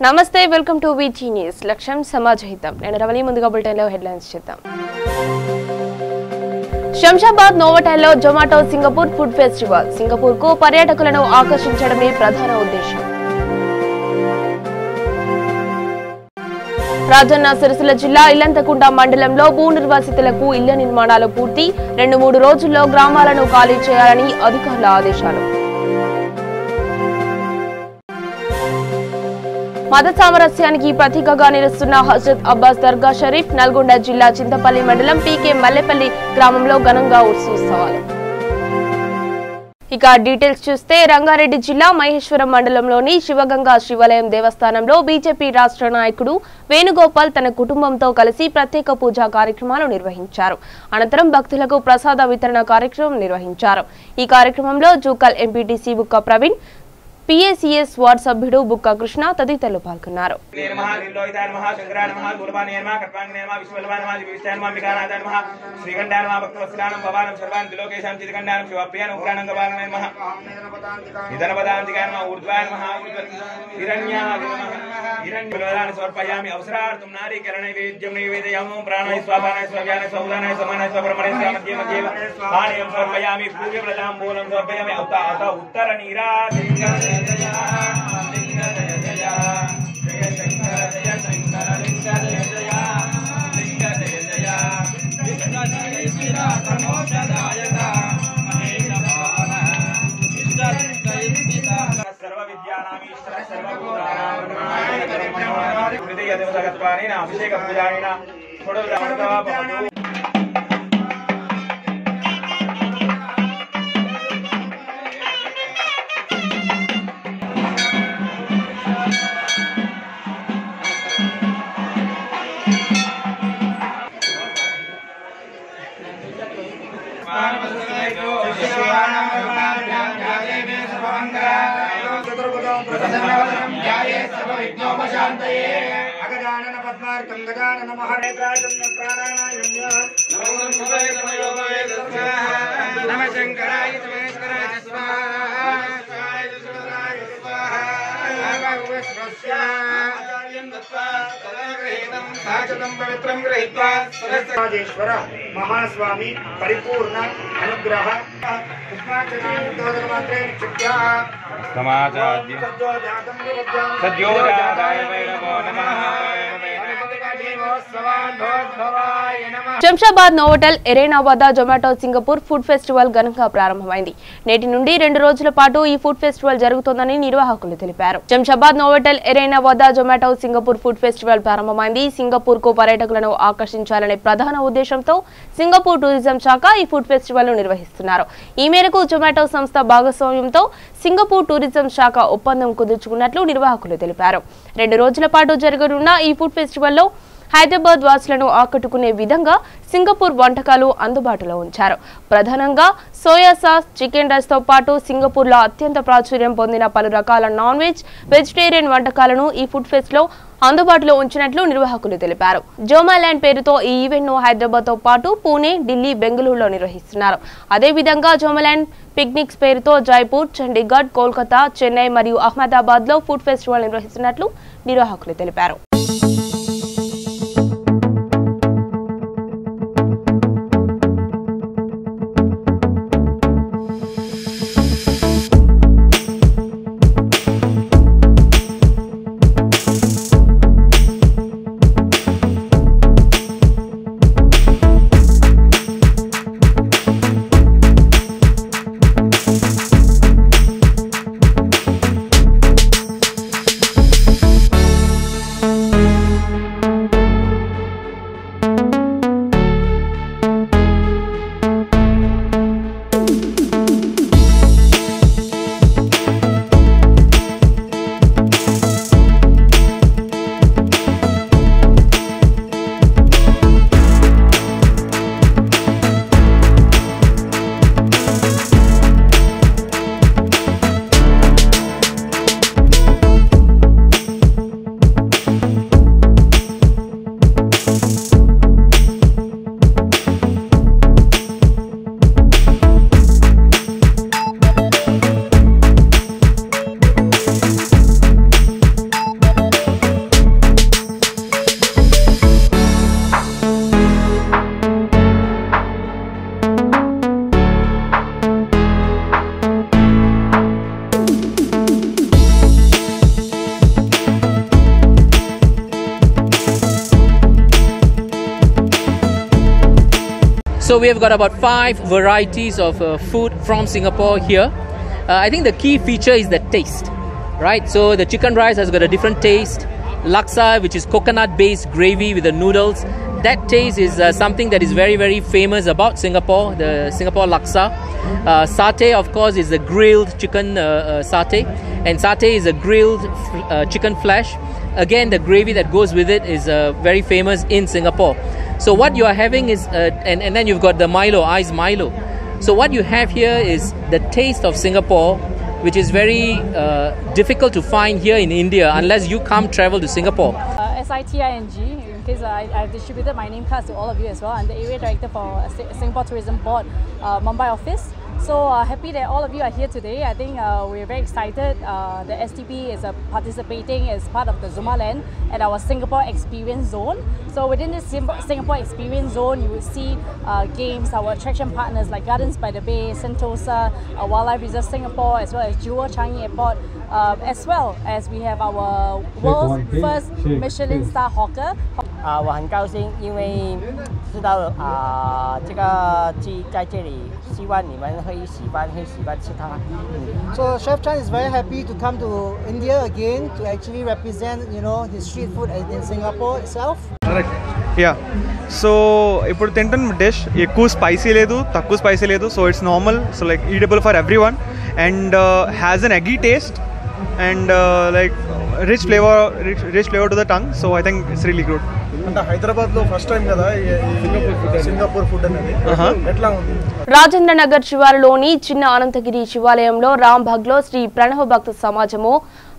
నమస్తే welcome to వీటీ news లక్ష్యం సమాజహితం నేను రవలి ముందుగా బులెటిన్ లో హెడ్లైన్స్ చూద్దాం శంషాబాద్ నోవోటెల్లో Zomato Singapore food festival Singapore కు పర్యాటకులను ఆకర్షించడమే ప్రధాన ఉద్దేశం రాజన్న సిరిసిల్ల జిల్లా ఇల్లంతకుంట మండలంలో భూ నిర్వాసితులకు ఇళ్ల నిర్మాణాలు పూర్తి 2-3 రోజుల్లో గ్రామాలను ఖాళీ చేయాలని అధికారుల ఆదేశాలు మత సామరస్యానికి ప్రతీకగా నిలుస్తున్న హజరత్ అబ్బాస్ దర్గా షరీఫ్ నల్గొండ జిల్లా చింతపల్లి మండలం పీకే మల్లెపల్లి గ్రామంలో ఘనంగా ఉత్సవాలు ఇక డీటెయిల్స్ చూస్తే రంగారెడ్డి జిల్లా మహేశ్వరం మండలంలోని శివగంగా శివాలయం దేవస్థానంలో బీజేపీ రాష్ట్ర నాయకుడు వేణుగోపాల్ తన కుటుంబంతో కలిసి ప్రత్యేక పూజా కార్యక్రమాలు నిర్వహించారు అనంతరం భక్తులకు ప్రసాద వితరణ కార్యక్రమం నిర్వహించారు ఈ కార్యక్రమంలో జూకల్ ఎంపీటీసీ బుక్క ప్రవీణ్ PACS వార్డ్ సభ్యుడు బుక్క కృష్ణ తదితరులు పాల్గొన్నారు అభిషేక పూజాయిన రాజేశ్వర మహాస్వామి పరిపూర్ణ అనుగ్రహ శంషాబాద్ నోవోటెల్ ఎరేనా వద్ద జొమాటో సింగపూర్ ఫుడ్ ఫెస్టివల్ ఘనంగా ప్రారంభమైంది. నేటి నుండి 2 రోజుల పాటు ఈ ఫుడ్ ఫెస్టివల్ జరుగుతోందని నిర్వాహకులు తెలిపారు. శంషాబాద్ నోవోటెల్ ఎరేనా వద్ద జొమాటో సింగపూర్ ఫుడ్ ఫెస్టివల్ ప్రారంభమైంది. సింగపూర్ కు పర్యాటకులను ఆకర్షించాలనే ప్రధాన ఉద్దేశంతో సింగపూర్ టూరిజం శాఖ ఈ ఫుడ్ ఫెస్టివల్ ను నిర్వహిస్తున్నారు. ఈ మేరకు జొమాటో సంస్థ భాగస్వామ్యంతో సింగపూర్ టూరిజం శాఖ ఒప్పందం కుదుర్చుకున్నట్లు నిర్వాహకులు తెలిపారు. 2 రోజుల పాటు జరగనున్న ఈ ఫుడ్ ఫెస్టివల్లో హైదరాబాద్ వాసులను ఆకట్టుకునే విధంగా సింగపూర్ వంటకాలు అందుబాటులో ఉంచారు. ప్రధానంగా సోయా సాస్, చికెన్ రైస్ తో పాటు సింగపూర్ లో అత్యంత ప్రాచుర్యం పొందిన పలు రకాల నాన్ వెజ్, వెజిటేరియన్ వంటకాలను ఈ ఫుడ్ ఫెస్ట్ లో అందుబాటులో ఉంచినట్లు నిర్వాహకులు తెలిపారు. జోమాల్యాండ్ పేరుతో ఈ ఈవెంట్ ను హైదరాబాద్ తో పాటు పూణే, ఢిల్లీ, బెంగళూరులో నిర్వహిస్తున్నారు. అదేవిధంగా జోమాల్యాండ్ పిక్నిక్స్ పేరుతో జైపూర్, చండీగఢ్, కోల్కతా, చెన్నై మరియు అహ్మదాబాద్ లో ఫుడ్ ఫెస్టివల్ నిర్వహిస్తున్నట్లు నిర్వాహకులు తెలిపారు. So we have got about 5 varieties of food from Singapore here. I think the key feature is the taste, right? So the chicken rice has got a different taste. Laksa, which is coconut-based gravy with the noodles, that taste is something that is very, very famous about Singapore, the Singapore laksa. Satay, of course, is the grilled chicken satay, and satay is a grilled chicken flesh. Again, the gravy that goes with it is very famous in Singapore. So what you are having is, and then you've got the Milo, iced Milo. So what you have here is the taste of Singapore, which is very difficult to find here in India unless you travel to Singapore. SITING, in case I've distributed my name cards to all of you as well. I'm the Area Director for Singapore Tourism Board, Mumbai office. So happy that all of you are here today. I think we're very excited. The STB is participating as part of the Zuma Land at our Singapore Experience Zone. So within this Singapore Experience Zone, you will see games, our attraction partners like Gardens by the Bay, Sentosa, Wildlife Reserve Singapore, as well as Jewel Changi Airport, as well as we have our world's first Michelin star hawker. 我很高兴，因为知道这个鸡在这里，希望你们会喜欢吃它。So Chef Chan is very happy to come to India again to actually represent, his street food in Singapore itself. Correct. Yeah. So ఇప్పుడు తింటున్న dish ఎక్కువ spicy లేదు తక్కువ spicy లేదు so it's normal so like eatable for everyone and has an eggy taste and like rich flavor to the tongue, so I think it's really good. అంటే హైదరాబాద్ లో first time కదా Singapore food అనేది ఎట్లా ఉంది? రాజేంద్ర నగర్ శివారులోని చిన్న అనంతగిరి శివాలయంలో రాంబాగ్లో శ్రీ ప్రణవ భక్త సమాజము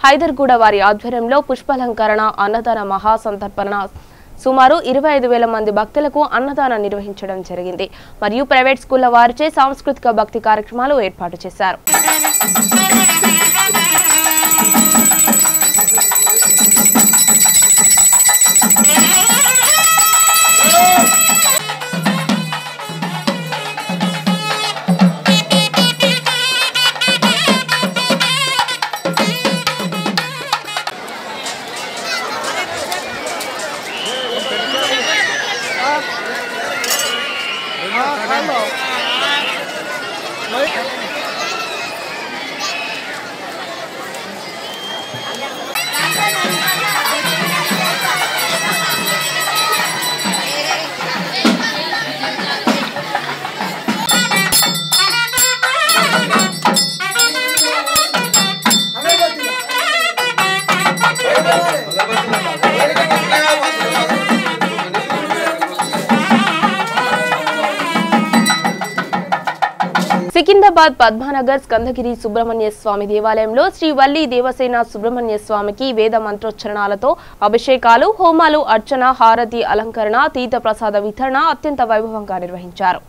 హైదర్గూడ వారి ఆధ్వర్యంలో పుష్పాలంకరణ అన్నదాన మహాసంతర్పణ సుమారు 25,000 మంది భక్తులకు అన్నదానం నిర్వహించడం జరిగింది మరియు ప్రైవేట్ స్కూళ్ల వారిచే సాంస్కృతిక భక్తి కార్యక్రమాలు ఏర్పాటు చేశారు. సికింద్రాబాద్ పద్మానగర్ స్కందగిరి సుబ్రహ్మణ్య స్వామి దేవాలయంలో శ్రీ వల్లి దేవసేన సుబ్రహ్మణ్య స్వామికి వేద మంత్రోచ్చరణాలతో అభిషేకాలు, హోమాలు, అర్చన, హారతి, అలంకరణ, తీర్థ ప్రసాద వితరణ అత్యంత వైభవంగా నిర్వహించారు.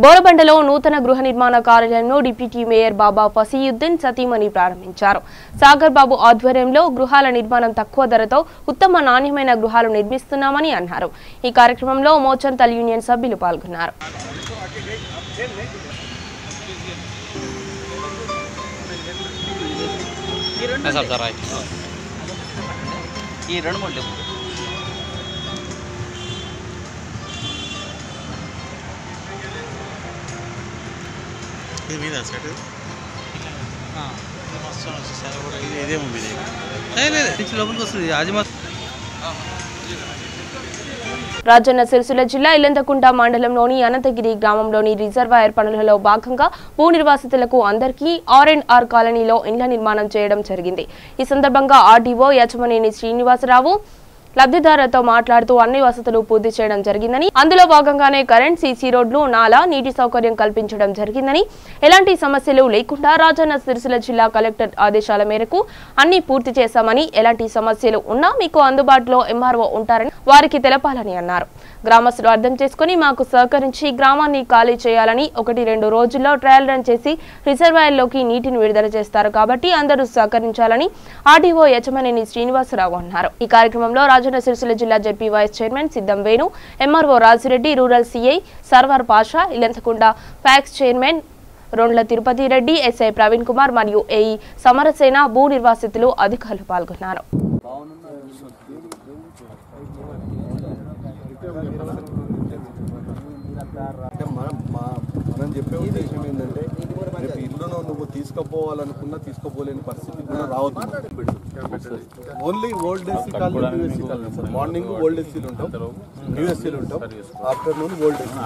బోరబండలో నూతన గృహ నిర్మాణ కార్యాలయంలో డిప్యూటీ మేయర్ బాబా ఫసీయుద్దీన్ సతీమణి ప్రారంభించారు. సాగర్ బాబు ఆధ్వర్యంలో గృహాల నిర్మాణం తక్కువ ధరతో ఉత్తమ నాణ్యమైన గృహాలు నిర్మిస్తున్నామని అన్నారు. ఈ కార్యక్రమంలో మోచంతల్ యూనియన్ సభ్యులు పాల్గొన్నారు. రాజన్న సిరిసిల్ల జిల్లా ఇల్లంతకుంట మండలంలోని అనంతగిరి గ్రామంలోని రిజర్వాయర్ పనులలో భాగంగా భూ నిర్వాసితులకు అందరికీ R&R కాలనీలో ఇండ్ల నిర్మాణం చేయడం జరిగింది. ఈ సందర్భంగా ఆర్డీఓ యజమాని శ్రీనివాసరావు లబ్ధిదారులతో మాట్లాడుతూ అన్ని వసతులు పూర్తి చేయడం జరిగిందని, అందులో భాగంగానే కరెంట్, సీసీ రోడ్లు, నాలా, నీటి సౌకర్యం కల్పించడం జరిగిందని, ఎలాంటి సమస్యలు లేకుండా రాజన్న సిరిసిల్ల జిల్లా కలెక్టర్ ఆదేశాల మేరకు అన్ని పూర్తి చేశామని, ఎలాంటి సమస్యలు ఉన్నా మీకు అందుబాటులో ఎంఆర్ఓ ఉంటారని వారికి తెలపాలని అన్నారు. గ్రామస్తులు అర్థం చేసుకుని మాకు సహకరించి గ్రామాన్ని ఖాళీ చేయాలని, 1-2 రోజుల్లో ట్రయల్ రన్ చేసి రిజర్వాయర్లోకి నీటిని విడుదల చేస్తారు కాబట్టి అందరూ సహకరించాలని ఆర్డీఓ యజమాని శ్రీనివాసరావు అన్నారు. ఈ కార్యక్రమంలో రాజన్న సిరిసిల్ల జిల్లా ZP vice chairman Siddham Venu, MRO Rajireddy, rural CI Sarwar Pasha, Ilanthakunta PACS chairman Rondla Tirupati Reddy, SI Praveen Kumar మరియు ఏఈ సమరసేన, భూ నిర్వాసితులు, అధికారులు పాల్గొన్నారు. మనం చెప్పే ఉద్దేశం ఏంటంటే రేపు ఇల్లును నువ్వు తీసుకుపోవాలనుకున్నా తీసుకోపోలేని పరిస్థితి కూడా రావద్దు. Only old AC colony, new AC colony sir. Morning old ఏసీలు ఉంటాం, న్యూ ఏసీలు ఉంటాం, ఆఫ్టర్నూన్ ఓల్డ్ ఏసీ.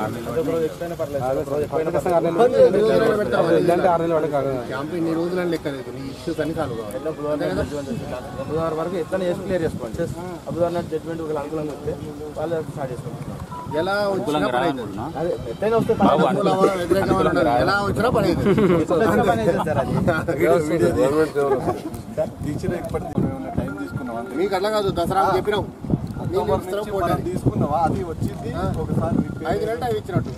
బుధవారం వరకు ఎట్లా క్లియర్ చేసుకోండి. బుధవారం నాడు జడ్జిమెంట్ ఒకవేళ అనుకూలంగా వస్తే వాళ్ళు స్టార్ట్ చేసుకోండి. ఎలా వచ్చినా టైం తీసుకున్నావా? మీకు అట్లా కాదు, దసరా చెప్పినావు తీసుకున్నావా? అది వచ్చింది ఒకసారి 5 నెలలు అవి ఇచ్చినట్టు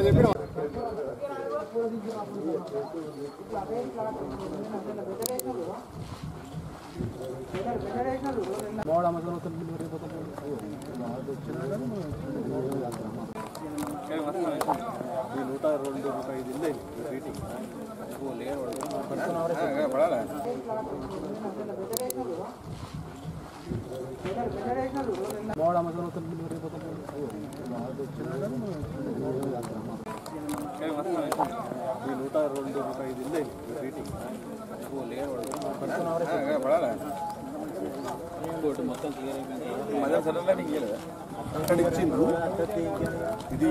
చెప్పినా. ఇది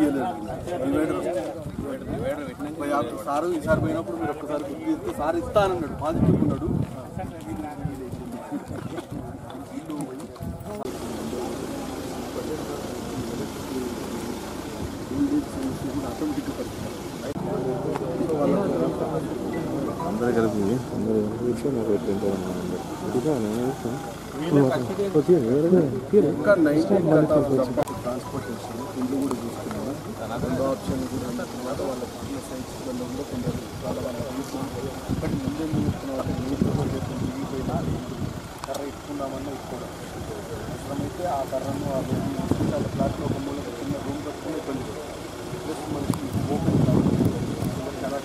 సారు ఈసారి పోయినప్పుడు మీరు ఒక్కసారి గుర్తు చేస్తే సార్ ఇస్తానన్నాడు, పాజిటివ్ ఉన్నాడు. అందరూ కలిపి ఇంకా 19 ట్రాన్స్పోర్టేషన్ ఇల్లు కూడా చూసుకున్నాము. రెండో ఆప్షన్ కూడా తర్వాత వాళ్ళ సైన్స్ కూడా కొందరు చాలా వాళ్ళు తీసుకున్నాం. బట్ ముందే చూసుకున్న నీరు దిగిపోయినా కర్ర ఇట్టుకుందామన్నా ఇట్టుకోవడం అవసరమైతే ఆ కర్రను ఆ రూమ్ తీసుకుంటే వాళ్ళ ఫ్లాట్లో ఒక మూల చిన్న రూమ్ కట్టుకుని ఇబ్బంది ప్లస్ మనకి ఓపెన్ చాలా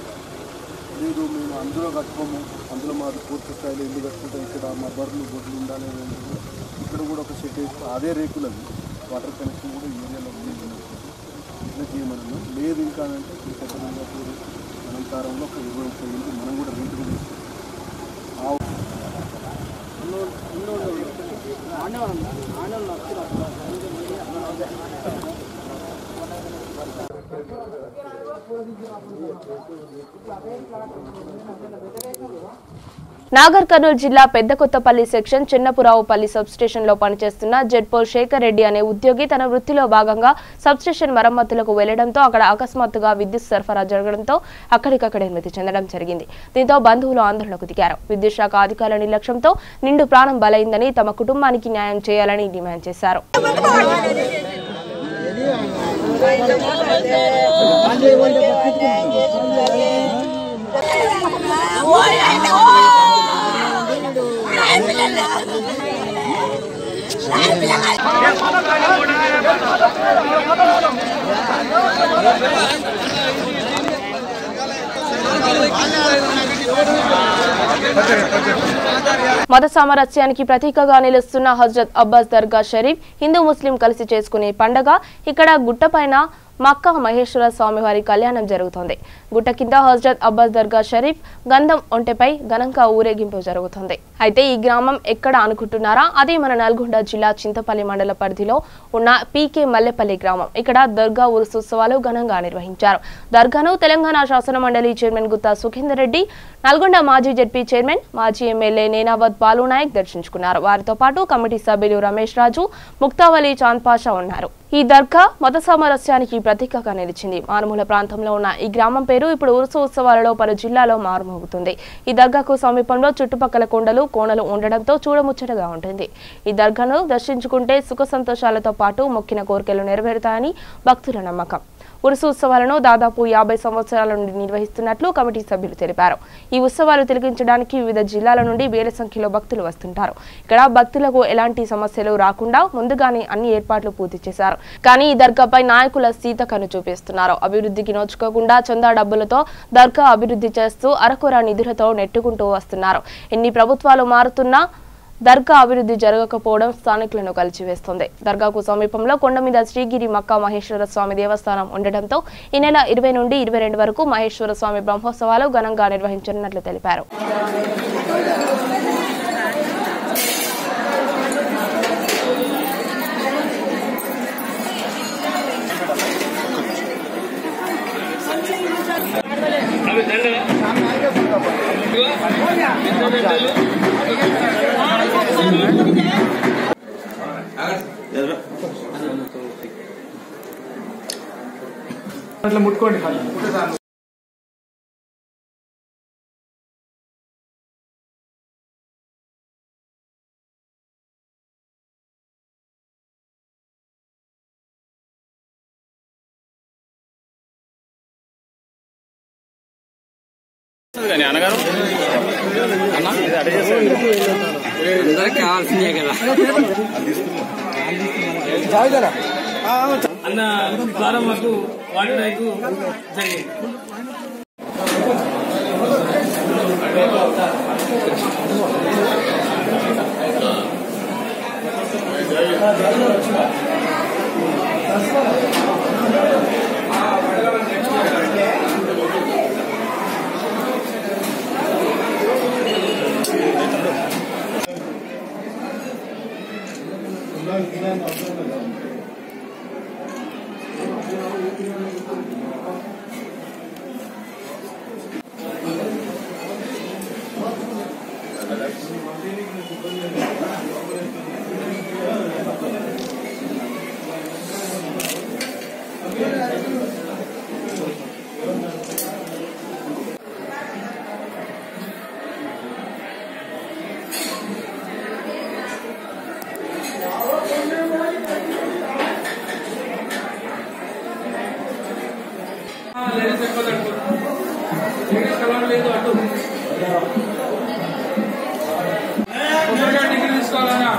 లేదు. మేము అందులో కట్టుకోము, అందులో మాది పూర్తి స్థాయిలో ఇల్లు కట్టుకుంటాం. ఇక్కడ మా బర్రెలు గొడ్లు ఉండాలి. ఇక్కడ కూడా ఒక షెడ్ వేస్తే అదే రేకులది వాటర్ కనెక్షన్ కూడా ఈ ఏరియాలో ఇట్లా చేయమన్నాం. లేదు ఇంకా అంటే పెద్దపూర్ అనంతరంలో ఒక 20-30 ఇంటి మనం కూడా రేటు కూడా నాగర్ కర్నూలు జిల్లా పెద్దకొత్తపల్లి సెక్షన్ చిన్నపురావుపల్లి సబ్స్టేషన్లో పనిచేస్తున్న జెడ్పోల్ శేఖర్ రెడ్డి అనే ఉద్యోగి తన వృత్తిలో భాగంగా సబ్స్టేషన్ మరమ్మతులకు వెళ్లడంతో అక్కడ అకస్మాత్తుగా విద్యుత్ సరఫరా జరగడంతో అక్కడికక్కడే మృతి చెందడం జరిగింది. దీంతో బంధువులు ఆందోళనకు దిగారు. విద్యుత్ శాఖ అధికారుల నిర్లక్ష్యంతో నిండు ప్రాణం బలైందని, తమ కుటుంబానికి న్యాయం చేయాలని డిమాండ్ చేశారు. మత సామరస్యానికి ప్రతీకగా నిలుస్తున్న హజ్రత్ అబ్బాస్ దర్గా షరీఫ్ హిందూ ముస్లిం కలిసి చేసుకునే పండగ. ఇక్కడ గుట్టపైన మక్కా మహేశ్వర స్వామివారి కళ్యాణం జరుగుతోంది. గుట్ట కింద హజ్రత్ అబ్బాస్ దర్గా షరీఫ్ గంధం ఒంటెపై ఘనంగా ఊరేగింపు జరుగుతుంది. అయితే ఈ గ్రామం ఎక్కడ అనుకుంటున్నారా? అదే మన నల్గొండ జిల్లా చింతపల్లి మండల పరిధిలో ఉన్న పీకే మల్లెపల్లి గ్రామం. ఇక్కడ దర్గా ఉత్సవాలు ఘనంగా నిర్వహించారు. దర్గాను తెలంగాణ శాసన మండలి చైర్మన్ గుత్తా సుఖేందర్ రెడ్డి, నల్గొండ మాజీ జెడ్పీ చైర్మన్, మాజీ ఎమ్మెల్యే నేనావత్ బాలునాయక్ దర్శించుకున్నారు. వారితో పాటు కమిటీ సభ్యులు రమేష్ రాజు, ముక్తావలి చాంద్ పాషా ఉన్నారు. ఈ దర్గా మత సామరస్యానికి ప్రతీకగా నిలిచింది. మారుమూల ప్రాంతంలో ఉన్న ఈ గ్రామం పేరు ఇప్పుడు ఉరుసు ఉత్సవాలలో పలు జిల్లాలో మారుమోగుతుంది. ఈ దర్గాకు సమీపంలో చుట్టుపక్కల కొండలు, కోనలు ఉండడంతో చూడముచ్చటగా ఉంటుంది. ఈ దర్గాను దర్శించుకుంటే సుఖ సంతోషాలతో పాటు మొక్కిన కోరికలు నెరవేరుతాయని భక్తుల నమ్మకం. ఉరుసు ఉత్సవాలను దాదాపు 50 సంవత్సరాల నుండి నిర్వహిస్తున్నట్లు కమిటీ సభ్యులు తెలిపారు. ఈ ఉత్సవాలు తిలకించడానికి వివిధ జిల్లాల నుండి వేల సంఖ్యలో భక్తులు వస్తుంటారు. ఇక్కడ భక్తులకు ఎలాంటి సమస్యలు రాకుండా ముందుగానే అన్ని ఏర్పాట్లు పూర్తి చేశారు. కానీ ఈ దర్గాపై నాయకుల సీతకను చూపిస్తున్నారు. అభివృద్ధికి నోచుకోకుండా చందా డబ్బులతో దర్గా అభివృద్ధి చేస్తూ అరకొర నిధులతో నెట్టుకుంటూ వస్తున్నారు. ఎన్ని ప్రభుత్వాలు మారుతున్నా దర్గా అభివృద్ధి జరగకపోవడం స్థానికులను కలిచివేస్తుంది. దర్గాకు సమీపంలో కొండ మీద శ్రీగిరి మక్కా మహేశ్వర స్వామి దేవస్థానం ఉండటంతో ఈ నెల 20 నుండి 22 వరకు మహేశ్వర స్వామి బ్రహ్మోత్సవాలు ఘనంగా నిర్వహించనున్నట్లు తెలిపారు. ముట్టుకోండి. అన్నగారు కావాల్సిందే కదా అన్న ద్వారా మాకు వాటర్ రైతు జరిగింది. లేదు అటు డిగ్రీ తీసుకోవాలన్నా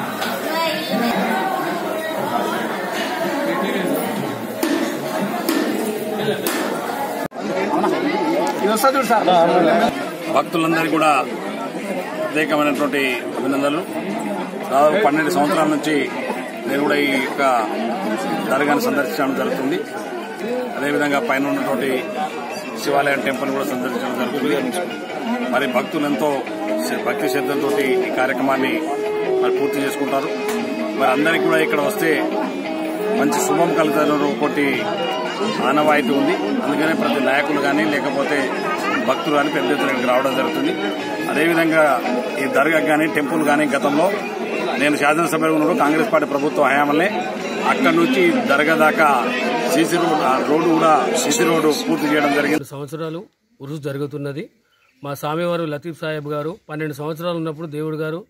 భక్తులందరికీ కూడా ప్రత్యేకమైనటువంటి అభినందనలు. దాదాపు 12 సంవత్సరాల నుంచి నేను కూడా ఈ యొక్క దర్గాను సందర్శించడం జరుగుతుంది. అదేవిధంగా పైన ఉన్నటువంటి శివాలయం టెంపుల్ కూడా సందర్శించడం జరుగుతుంది. మరి భక్తులు ఎంతో భక్తి శ్రద్ధలతో ఈ కార్యక్రమాన్ని మరి పూర్తి చేసుకుంటారు. మరి అందరికీ కూడా ఇక్కడ వస్తే మంచి శుభం కలుగుతారు ఒకటి ఆనవాయితీ ఉంది. అందుకనే ప్రతి నాయకులు కానీ లేకపోతే భక్తులు కానీ పెద్ద ఎత్తున రావడం జరుగుతుంది. అదేవిధంగా ఈ దర్గా కానీ టెంపుల్ కానీ గతంలో నేను శాసనసభలో ఉన్నప్పుడు కాంగ్రెస్ పార్టీ ప్రభుత్వ హయాంలోనే అక్కడి నుంచి దర్గా దాకా సీసీ రోడ్డు పూర్తి చేయడం జరిగింది. సంవత్సరాలు ఉరుసు జరుగుతున్నది. మా స్వామివారు లతీఫ్ సాహెబ్ గారు 12 సంవత్సరాలు ఉన్నప్పుడు దేవుడు గారు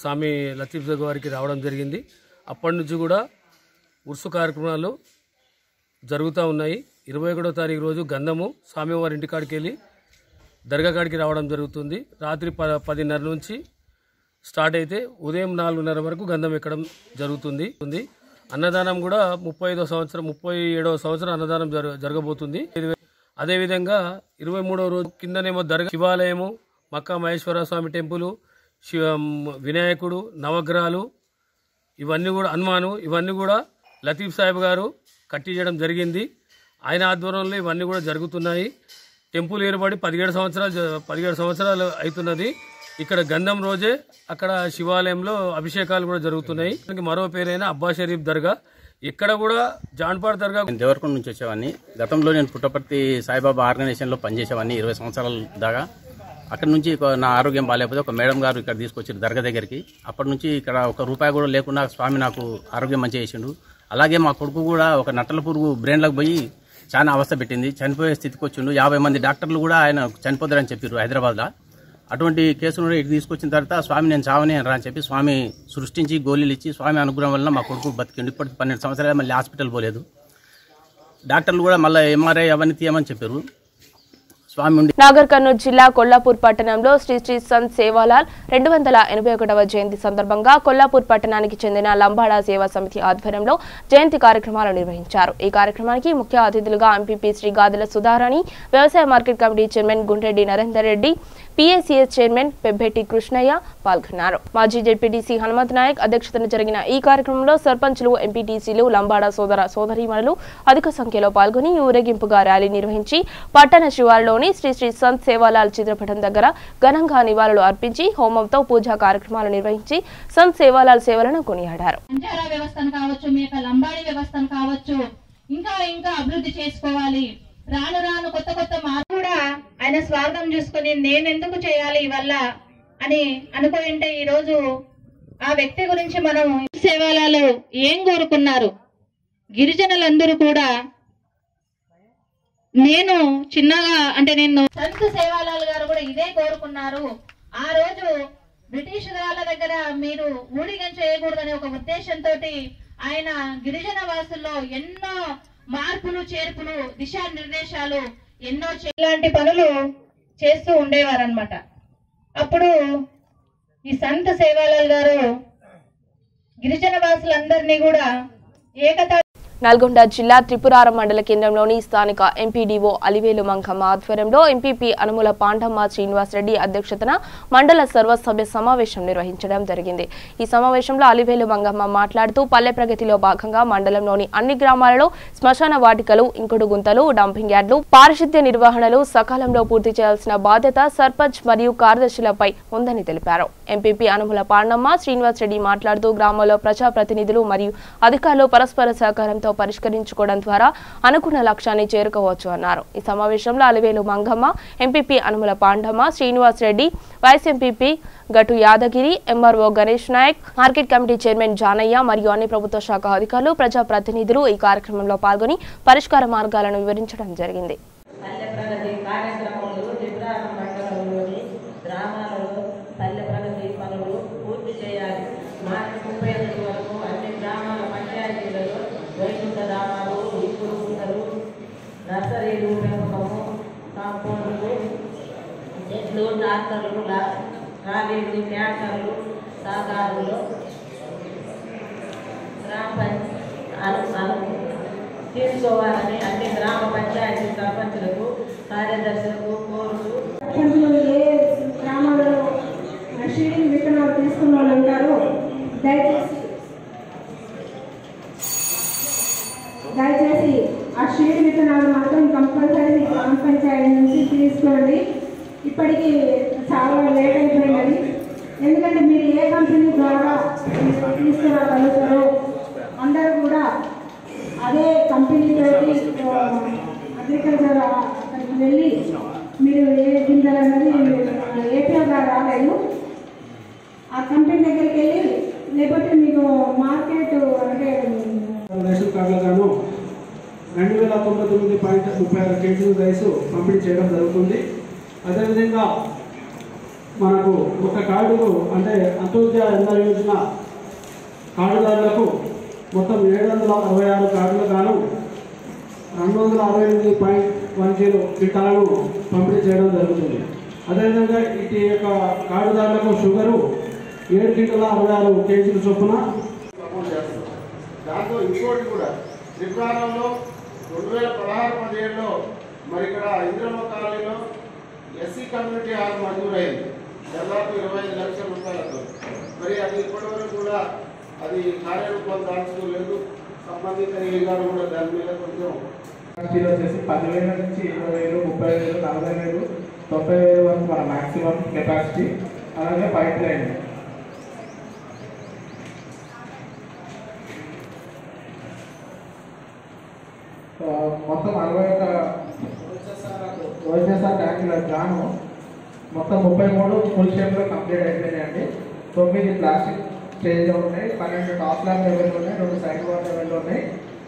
స్వామి లతీఫ్ గారికి రావడం జరిగింది. అప్పటి నుంచి కూడా ఉరుసు కార్యక్రమాలు జరుగుతూ ఉన్నాయి. 21వ తారీఖు రోజు గంధము స్వామివారి ఇంటికాడికి వెళ్ళి దర్గా కాడికి రావడం జరుగుతుంది. రాత్రి 10:30 నుంచి స్టార్ట్ అయితే ఉదయం 4:30 వరకు గంధం ఎక్కడం జరుగుతుంది. అన్నదానం కూడా 37వ సంవత్సరం అన్నదానం జరగబోతుంది. అదేవిధంగా 23వ రోజు కిందనేమో దర్గా శివాలయము, మక్కా మహేశ్వర స్వామి టెంపుల్, వినాయకుడు, నవగ్రహాలు ఇవన్నీ కూడా హనుమాను ఇవన్నీ కూడా లతీఫ్ సాహెబ్ గారు కట్టించడం జరిగింది. ఆయన ఆధ్వర్యంలో ఇవన్నీ కూడా జరుగుతున్నాయి. టెంపుల్ ఏర్పడి 17 సంవత్సరాలు అవుతున్నది. ఇక్కడ గంధం రోజే అక్కడ శివాలయంలో అభిషేకాలు కూడా జరుగుతున్నాయి. మరో పేరైన అబ్బా షరీఫ్ దర్గా, ఇక్కడ కూడా జాన్పాడ్ దర్గా. నేను దేవరకొండ నుంచి వచ్చేవాడిని. గతంలో నేను పుట్టపర్తి సాయిబాబా ఆర్గనైజేషన్లో పనిచేసేవాడిని 20 సంవత్సరాల దాకా. అక్కడ నుంచి నా ఆరోగ్యం బాగాలేకపోతే ఒక మేడం గారు ఇక్కడ తీసుకొచ్చారు దర్గా దగ్గరికి. అప్పటి నుంచి ఇక్కడ ఒక రూపాయి కూడా లేకుండా స్వామి నాకు ఆరోగ్యం మంచిగా చేసిండు. అలాగే మా కొడుకు కూడా ఒక నట్టల పురుగు బ్రెయిన్లోకి పోయి చాలా అవస్థ పెట్టింది, చనిపోయే స్థితికి వచ్చిండు. 50 మంది డాక్టర్లు కూడా ఆయన చనిపోతారని చెప్పారు హైదరాబాద్లో. అటువంటి కేసును ఇటు తీసుకొచ్చిన తర్వాత స్వామి నేను చావనే రా అని చెప్పి స్వామి సృష్టించి గోళీలు ఇచ్చి స్వామి అనుగ్రహం వల్ల మా కొడుకు బతికిండు. ఇప్పటికి 12 సంవత్సరాలు మళ్ళీ హాస్పిటల్ పోలేదు. డాక్టర్లు కూడా మళ్ళీ ఎంఆర్ఐ అవన్నీ తీయమని చెప్పారు. నాగర్ కర్నూలు జిల్లా కొల్లాపూర్ పట్టణంలో శ్రీ శ్రీ సంత్ సేవాలాల్ 281వ జయంతి సందర్భంగా కొల్లాపూర్ పట్టణానికి చెందిన లంబాడా సేవా సమితి ఆధ్వర్యంలో జయంతి కార్యక్రమాలు నిర్వహించారు. ఈ కార్యక్రమానికి ముఖ్య అతిథులుగా ఎంపీపీ శ్రీ గాదెల సుధారాణి, వ్యవసాయ market committee chairman Gundreddy Narender Reddy, PACS chairman Pebbetti Krishnaiah పాల్గొన్నారు. మాజీ జెడ్పీటీసీ హనుమంత్ నాయక్ అధ్యక్షతన జరిగిన ఈ కార్యక్రమంలో సర్పంచ్లు, ఎంపీటీసీలు, లంబాడా సోదర సోదరీమణులు అధిక సంఖ్యలో పాల్గొని ఊరేగింపుగా ర్యాలీ నిర్వహించి పట్టణ శివారులోని శ్రీ శ్రీ సంత్ సేవాలాల్ చిత్రపటం దగ్గర ఘనంగా నివాళులు అర్పించి హోమంతో పూజా కార్యక్రమాలు నిర్వహించి సంత్ సేవాలాల్ సేవలను కొనియాడారు. ఇంకా అభివృద్ధి చేసుకోవాలి. రాను రాను కొత్త కొత్త మార్పు కూడా ఆయన స్వార్థం చూసుకుని నేను ఎందుకు చేయాలి వల్ల అని అనుకుంటే ఈ రోజు ఆ వ్యక్తి గురించి మనం సేవాలాలు ఏం కోరుకున్నారు, గిరిజనులందరూ కూడా నేను చిన్నగా నేను సంత్ సేవాలాల్ గారు కూడా ఇదే కోరుకున్నారు. ఆ రోజు బ్రిటిష్ వాళ్ళ దగ్గర మీరు ఊడిగం చేయకూడదనే ఒక ఉద్దేశంతో ఆయన గిరిజన వాసుల్లో ఎన్నో మార్పులు చేర్పులు దిశానిర్దేశాలు ఎన్నో ఇలాంటి పనులు చేస్తూ ఉండేవారన్నమాట. అప్పుడు ఈ సంత్ సేవాలాల్ గారు గిరిజన వాసులందరినీ కూడా ఏకతా నల్గొండ జిల్లా త్రిపురారం మండల కేంద్రంలోని స్థానిక ఎంపీడీఓ అలివేలు మంగమ్మ ఆధ్వర్యంలో ఎంపీపీ అనుముల పాండమ్మ శ్రీనివాసరెడ్డి అధ్యక్షతన మండల సర్వసభ్య సమావేశం నిర్వహించడం జరిగింది. ఈ సమావేశంలో అలివేలు మంగమ్మ మాట్లాడుతూ పల్లె ప్రగతిలో భాగంగా మండలంలోని అన్ని గ్రామాలలో శ్మశాన వాటికలు, ఇంకుడు గుంతలు, డంపింగ్ యార్డులు, పారిశుద్ధ్య నిర్వహణలు సకాలంలో పూర్తి చేయాల్సిన బాధ్యత సర్పంచ్ మరియు కార్యదర్శులపై ఉందని తెలిపారు. ఎంపీపీ అనుముల పాండమ్మ శ్రీనివాసరెడ్డి మాట్లాడుతూ గ్రామంలో ప్రజాప్రతినిధులు మరియు అధికారులు పరస్పర సహకారంతో పరిష్కరించుకోవడం ద్వారా అనుకున్న లక్ష్యాన్ని చేరుకోవచ్చు అన్నారు. ఈ సమావేశంలో Alivelu Mangamma, MPP Anumula Pandamma Srinivasareddy, vice MPP Gatu Yadagiri, MRO Ganesh Nayak, market committee chairman Janaiah మరియు అన్ని ప్రభుత్వ శాఖ అధికారులు, ప్రజాప్రతినిధులు ఈ కార్యక్రమంలో పాల్గొని పరిష్కార మార్గాలను వివరించడం జరిగింది. నర్సరీలు, పెంపకము, కాంపౌండ్లు, చెట్లు, ట్రాక్టర్లు, ట్రాలీలు, ట్యాంకర్లు, సహకారులు, గ్రామ తీసుకోవాలని అన్ని గ్రామ పంచాయతీ సర్పంచులకు, కార్యదర్శులకు కోరుతూ ఏ గ్రామాలలో షీడింగ్ విత్తనాలు తీసుకున్న వాళ్ళు ఉంటారో దయచేసి ఆ షీడ్ విత్తనాలు మాత్రం కంపల్సరీ గ్రామ పంచాయతీ నుంచి తీసుకోండి. ఇప్పటికీ చాలా లేట్ అయిపోయినది. ఎందుకంటే మీరు ఏ కంపెనీ ద్వారా తీసుకురాగలుగుతారో అందరూ కూడా అదే కంపెనీతోటి అగ్రికల్చర్ అక్కడికి వెళ్ళి మీరు ఏ గింజలు అన్నది ఏపీఎల్ గారు రాలేదు. ఆ కంపెనీ దగ్గరికి వెళ్ళి లేకపోతే మీకు మార్కెట్ అంటే రేషన్ కార్డులుగాను 2099.36 కేజీల రైసు పంపిణీ చేయడం జరుగుతుంది. అదేవిధంగా మనకు ఒక కార్డుకు అంటే అంత్యోదయ అన్న యోజన కార్డుదారులకు మొత్తం 766 కార్డులు గాను 268.10 క్వింటాలను పంపిణీ చేయడం జరుగుతుంది. అదేవిధంగా ఇటు యొక్క కార్డుదారులకు షుగరు 766 కేజీల చొప్పున. దాంతో ఇంకోటి కూడా త్రిపురారంలో 2016-17లో మరి ఇక్కడ ఇంద్రమ్మ కాలనీలో ఎస్సీ కమ్యూనిటీ హాల్ మంజూరైంది దాదాపు 25 లక్షల రూపాయలతో. మరి అది ఇప్పటివరకు కూడా అది కార్యరూపం దాల్చుకోలేదు. సంబంధిత ఏ గారు కూడా దాని మీద కొంచెం కెపాసిటీలో వచ్చేసి 10,000 నుంచి 20,000, 30,000, 40,000, 90,000 వరకు మన మ్యాక్సిమం కెపాసిటీ. అలాగే పైప్ లైన్ మొత్తం 61 ఓఎస్ఆర్ ట్యాంకుల గాను మొత్తం 33 ఫుల్ షేప్లో కంప్లీట్ అయిపోయినాయండి. 9 ప్లాస్టిక్ స్టేజ్లో ఉన్నాయి, 12 టాప్ స్లాబ్ లెవెల్లో ఉన్నాయి, 2 సైడ్ వాల్ లెవెల్లో ఉన్నాయి,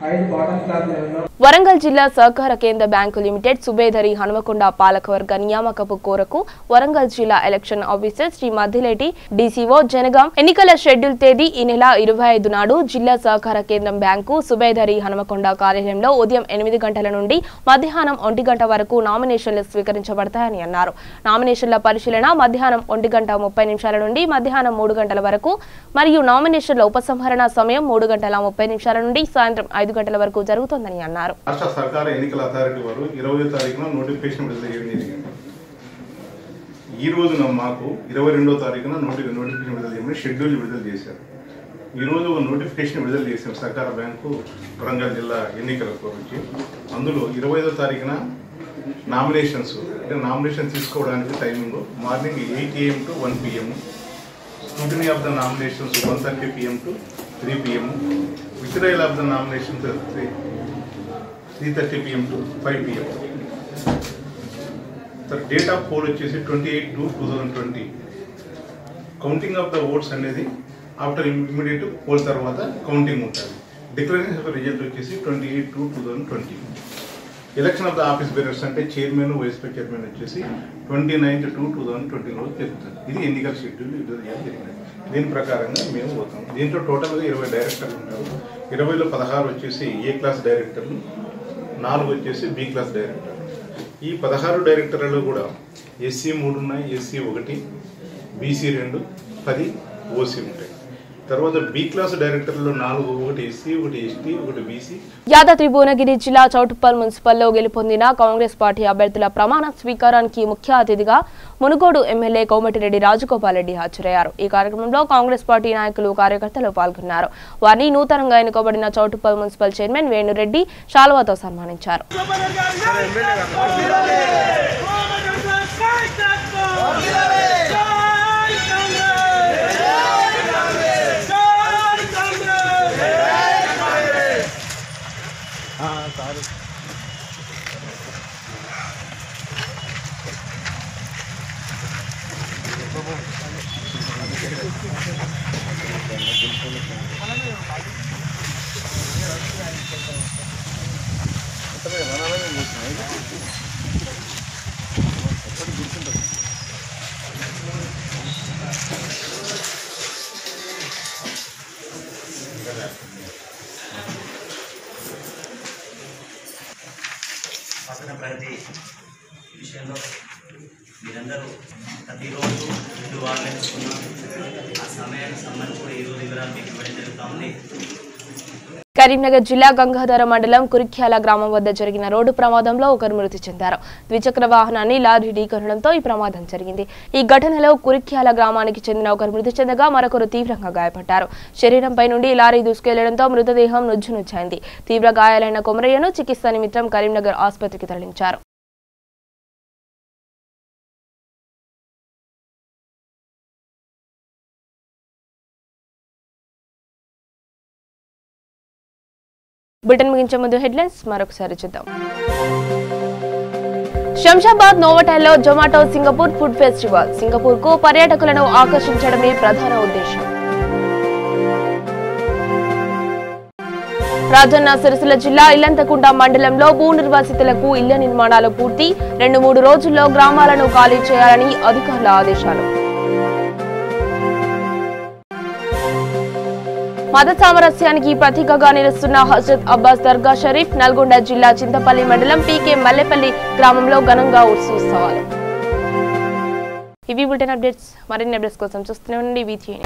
5 బాటమ్ స్లాబ్ లెవెల్లో. వరంగల్ జిల్లా సహకార కేంద్ర బ్యాంకు లిమిటెడ్ సుబేదరి హనుమకొండ పాలకవర్గ నియామకపు కోరకు వరంగల్ జిల్లా election officer Shri Maddileti DCO Jangaon ఎన్నికల షెడ్యూల్ తేదీ ఈ నెల 25 నాడు జిల్లా సహకార కేంద్రం బ్యాంకు సుబేదరి హనుమకొండ కార్యాలయంలో ఉదయం 8 గంటల నుండి మధ్యాహ్నం 1 గంట వరకు నామినేషన్లు స్వీకరించబడతాయని అన్నారు. నామినేషన్ల పరిశీలన మధ్యాహ్నం 1:30 నుండి మధ్యాహ్నం 3 గంటల వరకు మరియు నామినేషన్ల ఉపసంహరణ సమయం 3:30 నుండి సాయంత్రం 5 గంటల వరకు జరుగుతుందని అన్నారు. రాష్ట్ర సర్కారు ఎన్నికల అథారిటీ వారు 20వ తారీఖున నోటిఫికేషన్ విడుదల చేయడం జరిగింది. ఈ రోజున మాకు 22వ తారీఖున నోటిఫికేషన్ విడుదల చేయమని షెడ్యూల్ విడుదల చేశారు. ఈరోజు నోటిఫికేషన్ విడుదల చేశారు సర్కార బ్యాంకు వరంగల్ జిల్లా ఎన్నికల గురించి. అందులో 25వ తారీఖున నామినేషన్స్ అంటే నామినేషన్ తీసుకోవడానికి timing morning 8 AM to 1 PM, scrutiny of the nominations 1:30 PM to 3 PM, withdrawal of the nominations 3:30 PM to 5 PM. The date of poll వచ్చేసి 28/2/2020. కౌంటింగ్ ఆఫ్ ద ఓట్స్ అనేది ఆఫ్టర్ ఇమ్మీడియట్ పోల్ తర్వాత counting ఉంటుంది. Declaration of result వచ్చేసి 28/2/2020. Election of the office bearers అంటే chairman, vice chairman వచ్చేసి 29/2/2020 రోజు జరుగుతుంది. ఇది ఎన్నికల షెడ్యూల్ విడుదల చేయడం జరిగింది. దీని ప్రకారంగా మేము పోతాం. దీంట్లో టోటల్గా 20 డైరెక్టర్లు ఉంటారు. 20లో 16 వచ్చేసి ఏ క్లాస్ డైరెక్టర్లు, 4 వచ్చేసి బి క్లాస్ డైరెక్టర్. ఈ 16 డైరెక్టర్లలో కూడా SC 3 ఉన్నాయి, SC 1, BC 2, 10 OC ఉంటాయి. తర్వాత బి క్లాస్ డైరెక్టర్లలో 4, 1 SC, 1 ST, 1 BC. Yadadri Bhuvanagiri జిల్లా చౌటుప్పల్ మున్సిపల్లో గెలుపొందిన కాంగ్రెస్ పార్టీ అభ్యర్థుల ప్రమాణ స్వీకారానికి ముఖ్య అతిథిగా మునుగోడు ఎమ్మెల్యే కోమటిరెడ్డి రాజగోపాల్ రెడ్డి హాజరయ్యారు. ఈ కార్యక్రమంలో కాంగ్రెస్ పార్టీ నాయకులు, కార్యకర్తలు పాల్గొన్నారు. వారిని నూతనంగా ఎన్నుకోబడిన చౌటుప్పల్ మున్సిపల్ చైర్మన్ వేణురెడ్డి శాలువాతో సన్మానించారు. పట్టణ ప్రగతి విషయంలో మీరందరూ ప్రతిరోజు 2 వారాలు ఎంచుకున్నాం. ఆ సమయానికి సంబంధించి కూడా ఈరోజు వివరాలు మీకు ఇవ్వడం జరుగుతూ ఉంది. కరీంనగర్ జిల్లా గంగాధర మండలం కురిఖ్యాల గ్రామం వద్ద జరిగిన రోడ్డు ప్రమాదంలో ఒకరు మృతి చెందారు. ద్విచక్ర వాహనాన్ని లారీ ఢీకొనడంతో ఈ ప్రమాదం జరిగింది. ఈ ఘటనలో కురిఖ్యాల గ్రామానికి చెందిన ఒకరు మృతి చెందగా మరొకరు తీవ్రంగా గాయపడ్డారు. శరీరంపై నుండి లారీ దూసుకెళ్లడంతో మృతదేహం నుజ్జునుజ్జైంది. తీవ్ర గాయాలైన కొమరయ్యను చికిత్స నిమిత్తం కరీంనగర్ ఆసుపత్రికి తరలించారు. బులెటిన్ ముగించే ముందు హెడ్లైన్స్ మరొకసారి చూద్దాం. శంషాబాద్ నోవోటెల్లో Zomato Singapore food festival. Singapore కు పర్యాటకులను ఆకర్షించడమే ప్రధాన ఉద్దేశం. రాజన్న సిరిసిల్ల జిల్లా ఇల్లంతకుంట మండలంలో భూ నిర్వాసితులకు ఇళ్ల నిర్మాణాలు పూర్తి. 2-3 రోజుల్లో గ్రామాలను ఖాళీ చేయాలని అధికారుల ఆదేశాలు. మత సామరస్యానికి ప్రతీకగా నిలుస్తున్న హజరత్ అబ్బాస్ దర్గా షరీఫ్. నల్గొండ జిల్లా చింతపల్లి మండలం పీకే మల్లెపల్లి గ్రామంలో ఘనంగా ఉత్సవాలు. ఇవి బులెటిన్ అప్డేట్స్. మరిన్ని అప్డేట్స్ కోసం చూస్తూనే ఉండండి VTN.